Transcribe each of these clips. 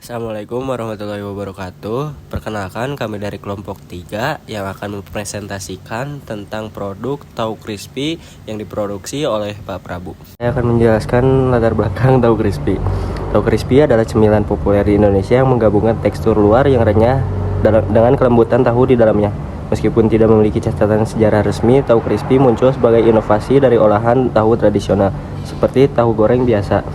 Assalamualaikum warahmatullahi wabarakatuh. Perkenalkan, kami dari kelompok 3 yang akan mempresentasikan tentang produk tahu crispy yang diproduksi oleh Pak Prabu. Saya akan menjelaskan latar belakang tahu crispy. Tahu crispy adalah cemilan populer di Indonesia yang menggabungkan tekstur luar yang renyah dengan kelembutan tahu di dalamnya. Meskipun tidak memiliki catatan sejarah resmi, tahu crispy muncul sebagai inovasi dari olahan tahu tradisional seperti tahu goreng biasa.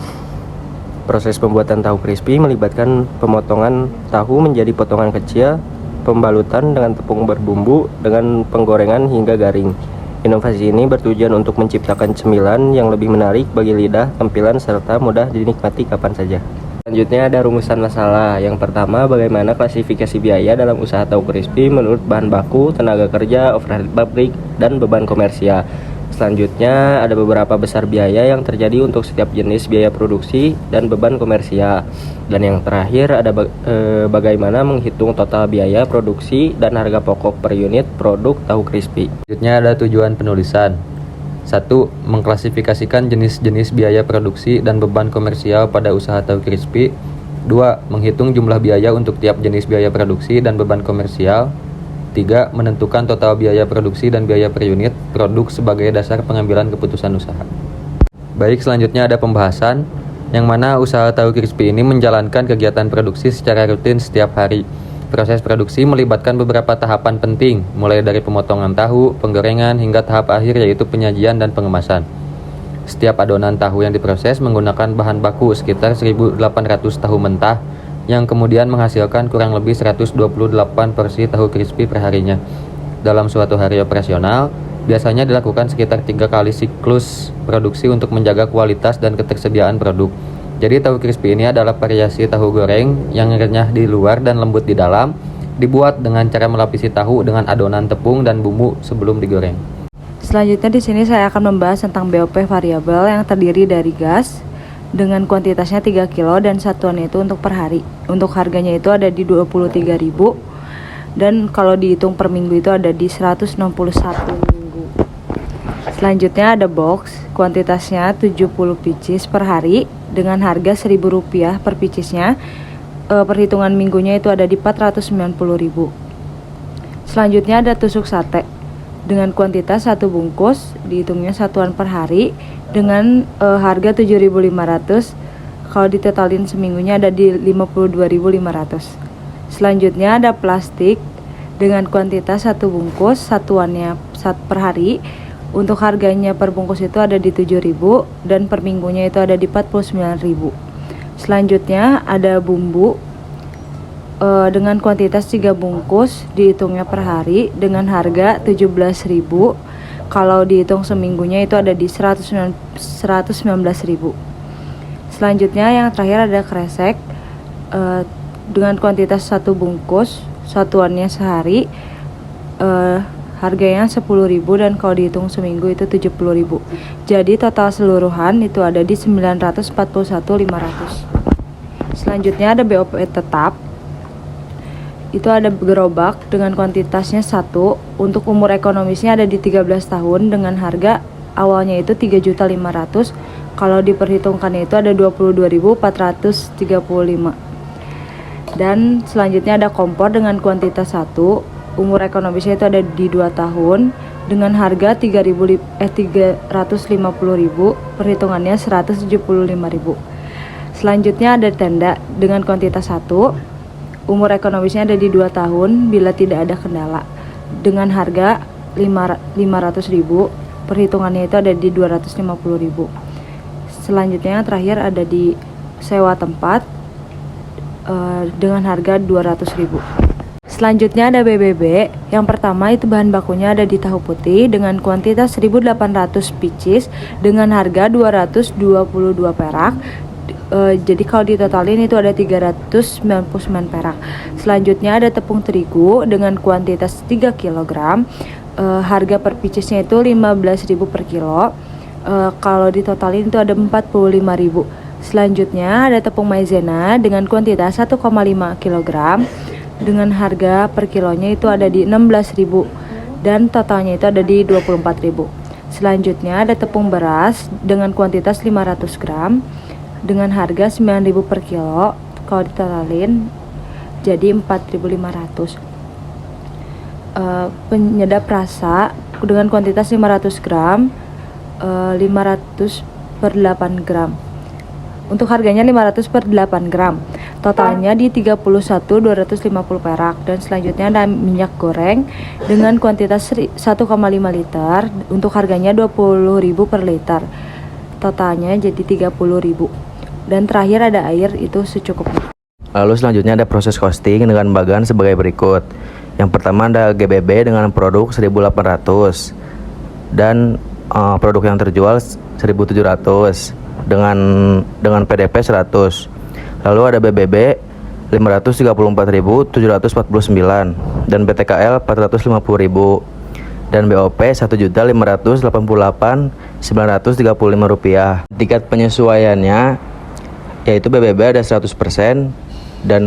Proses pembuatan tahu crispy melibatkan pemotongan tahu menjadi potongan kecil, pembalutan dengan tepung berbumbu, dengan penggorengan hingga garing. Inovasi ini bertujuan untuk menciptakan cemilan yang lebih menarik bagi lidah, tampilan, serta mudah dinikmati kapan saja. Selanjutnya ada rumusan masalah. Yang pertama, bagaimana klasifikasi biaya dalam usaha tahu crispy menurut bahan baku, tenaga kerja, overhead pabrik, dan beban komersial. Selanjutnya ada beberapa besar biaya yang terjadi untuk setiap jenis biaya produksi dan beban komersial. Dan yang terakhir ada bagaimana menghitung total biaya produksi dan harga pokok per unit produk tahu crispy. Selanjutnya ada tujuan penulisan. 1. Mengklasifikasikan jenis-jenis biaya produksi dan beban komersial pada usaha tahu crispy. 2. Menghitung jumlah biaya untuk tiap jenis biaya produksi dan beban komersial. 3. Menentukan total biaya produksi dan biaya per unit produk sebagai dasar pengambilan keputusan usaha. Baik, selanjutnya ada pembahasan, yang mana usaha tahu crispy ini menjalankan kegiatan produksi secara rutin setiap hari. Proses produksi melibatkan beberapa tahapan penting, mulai dari pemotongan tahu, penggorengan, hingga tahap akhir yaitu penyajian dan pengemasan. Setiap adonan tahu yang diproses menggunakan bahan baku sekitar 1.800 tahu mentah, yang kemudian menghasilkan kurang lebih 128 porsi tahu crispy perharinya. Dalam suatu hari operasional, biasanya dilakukan sekitar 3 kali siklus produksi untuk menjaga kualitas dan ketersediaan produk. Jadi tahu crispy ini adalah variasi tahu goreng yang renyah di luar dan lembut di dalam, dibuat dengan cara melapisi tahu dengan adonan tepung dan bumbu sebelum digoreng. Selanjutnya di sini saya akan membahas tentang BOP variabel yang terdiri dari gas dengan kuantitasnya 3 kilo dan satuannya itu untuk per hari. Untuk harganya itu ada di 23.000 dan kalau dihitung per minggu itu ada di 161 minggu. Selanjutnya ada box, kuantitasnya 70 pieces per hari dengan harga Rp1.000 per piecesnya. Perhitungan minggunya itu ada di 490.000. Selanjutnya ada tusuk sate dengan kuantitas 1 bungkus, dihitungnya satuan per hari dengan harga 7.500. Kalau ditotalin seminggunya ada di 52.500. Selanjutnya ada plastik dengan kuantitas 1 bungkus, satuannya per hari. Untuk harganya per bungkus itu ada di 7.000 dan per minggunya itu ada di 49.000. Selanjutnya ada bumbu dengan kuantitas 3 bungkus, dihitungnya per hari dengan harga 17.000. Kalau dihitung seminggunya itu ada di 119.000. Selanjutnya yang terakhir ada kresek dengan kuantitas 1 bungkus, satuannya sehari, harganya 10.000 dan kalau dihitung seminggu itu 70.000. Jadi total seluruhan itu ada di 941.500. Selanjutnya ada BOP tetap. Itu ada gerobak dengan kuantitasnya 1, untuk umur ekonomisnya ada di 13 tahun dengan harga awalnya itu 3.500.000. Kalau diperhitungkan itu ada 22.435. Dan selanjutnya ada kompor dengan kuantitas 1, umur ekonomisnya itu ada di 2 tahun dengan harga 350.000, perhitungannya 175.000. Selanjutnya ada tenda dengan kuantitas 1, umur ekonomisnya ada di 2 tahun bila tidak ada kendala dengan harga 500.000, perhitungannya itu ada di 250.000. Selanjutnya yang terakhir ada di sewa tempat dengan harga 200.000. Selanjutnya ada BBB. Yang pertama itu bahan bakunya ada di tahu putih dengan kuantitas 1.800 pieces dengan harga 222 perak. Jadi kalau ditotalin itu ada 399 perak. Selanjutnya ada tepung terigu dengan kuantitas 3 kg. Harga per piecesnya itu 15.000 per kilo. Kalau ditotalin itu ada 45.000. Selanjutnya ada tepung maizena dengan kuantitas 1,5 kg dengan harga per kilonya itu ada di 16.000 dan totalnya itu ada di 24.000. Selanjutnya ada tepung beras dengan kuantitas 500 gram dengan harga 9.000 per kilo. kalau ditotalin jadi 4.500. Penyedap rasa dengan kuantitas 500 gram, 500 per 8 gram. Untuk harganya 500 per 8 gram. Totalnya di 31.250 perak. Dan selanjutnya ada minyak goreng dengan kuantitas 1,5 liter. Untuk harganya 20.000 per liter. Totalnya jadi 30.000. Dan terakhir ada air, itu secukupnya. Lalu selanjutnya ada proses costing dengan bagan sebagai berikut. Yang pertama ada GBB dengan produk 1.800 dan produk yang terjual 1.700 dengan PDP 100. Lalu ada BBB 534.749 dan BTKL 450.000 dan BOP 1.588.935 rupiah. Tingkat penyesuaiannya yaitu BBB ada 100% dan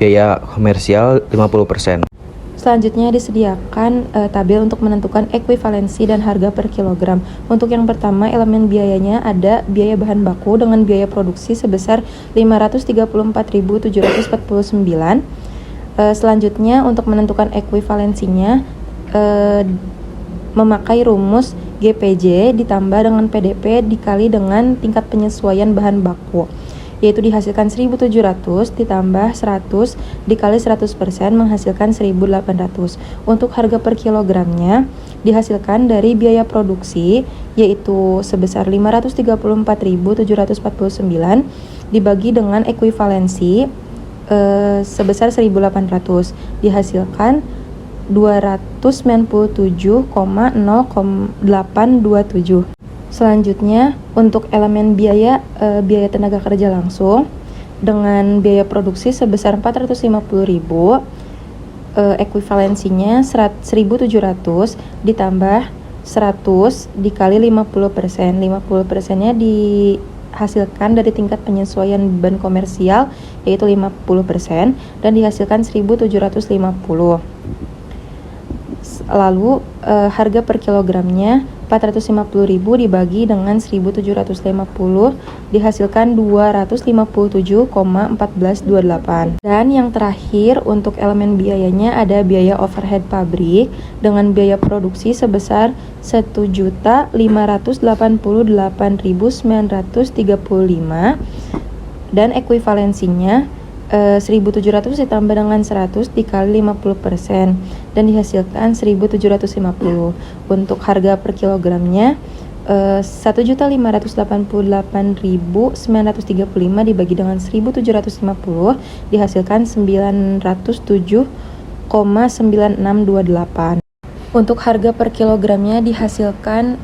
biaya komersial 50%. Selanjutnya disediakan tabel untuk menentukan ekuivalensi dan harga per kilogram. Untuk yang pertama, elemen biayanya ada biaya bahan baku dengan biaya produksi sebesar 534.749. Selanjutnya untuk menentukan ekuivalensinya memakai rumus GPJ ditambah dengan PDP dikali dengan tingkat penyesuaian bahan baku, yaitu dihasilkan 1.700 ditambah 100 dikali 100% menghasilkan 1.800. Untuk harga per kilogramnya dihasilkan dari biaya produksi yaitu sebesar 534.749 dibagi dengan ekuivalensi sebesar 1.800 dihasilkan 297,0827. Selanjutnya untuk elemen biaya tenaga kerja langsung dengan biaya produksi sebesar 450.000, ekuivalensinya 1.700 ditambah 100 dikali 50%. 50%-nya dihasilkan dari tingkat penyesuaian beban komersial yaitu 50% dan dihasilkan 1.750. Lalu harga per kilogramnya 450.000 dibagi dengan 1.750 dihasilkan 257,1428. Dan yang terakhir untuk elemen biayanya ada biaya overhead pabrik dengan biaya produksi sebesar 1.588.935 dan ekuivalensinya 1.700 ditambah dengan 100 dikali 50% dan dihasilkan 1.750. Untuk harga per kilogramnya 1.588.935 dibagi dengan 1.750 dihasilkan 907,9628. Untuk harga per kilogramnya dihasilkan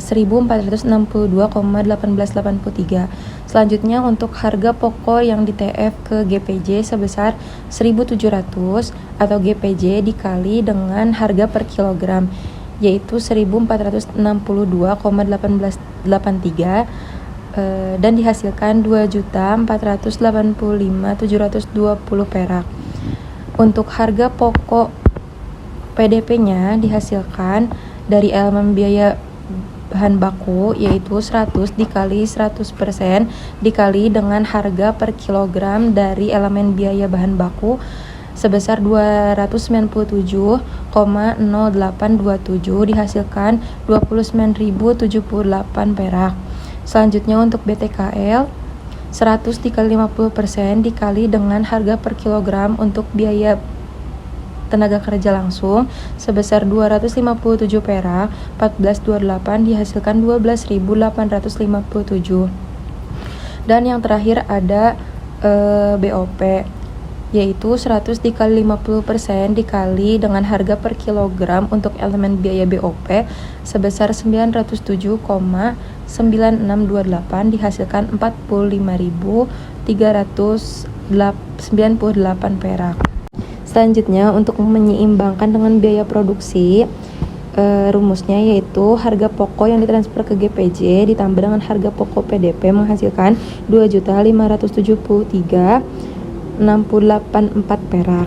1.462,1883. Selanjutnya untuk harga pokok yang di TF ke GPJ sebesar 1.700 atau GPJ dikali dengan harga per kilogram yaitu 1.462,1883 dan dihasilkan 2.485.720 perak. Untuk harga pokok PDP-nya dihasilkan dari elemen biaya bahan baku yaitu 100 dikali 100% dikali dengan harga per kilogram dari elemen biaya bahan baku sebesar 297,0827 dihasilkan 29.078 perak. Selanjutnya untuk BTKL 100 dikali 50% dikali dengan harga per kilogram untuk biaya tenaga kerja langsung sebesar 257 perak 1428 dihasilkan 12.857. Dan yang terakhir ada BOP yaitu 100 dikali 50% dikali dengan harga per kilogram untuk elemen biaya BOP sebesar 907,9628 dihasilkan 45.398 perak. Selanjutnya untuk menyeimbangkan dengan biaya produksi rumusnya yaitu harga pokok yang ditransfer ke GPJ ditambah dengan harga pokok PDP menghasilkan 2.573.684 perak.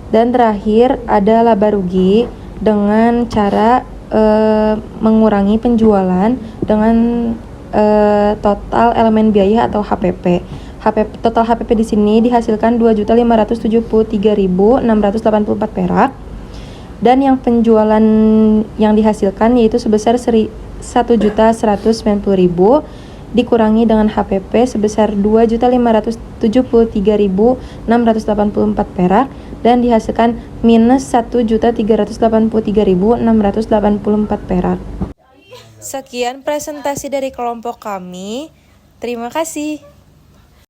Dan terakhir ada laba rugi dengan cara mengurangi penjualan dengan total elemen biaya atau HPP. Total HPP di sini dihasilkan 2.573.684 perak. Dan yang penjualan yang dihasilkan yaitu sebesar 1.190.000 dikurangi dengan HPP sebesar 2.573.684 perak dan dihasilkan minus 1.383.684 perak. Sekian presentasi dari kelompok kami. Terima kasih.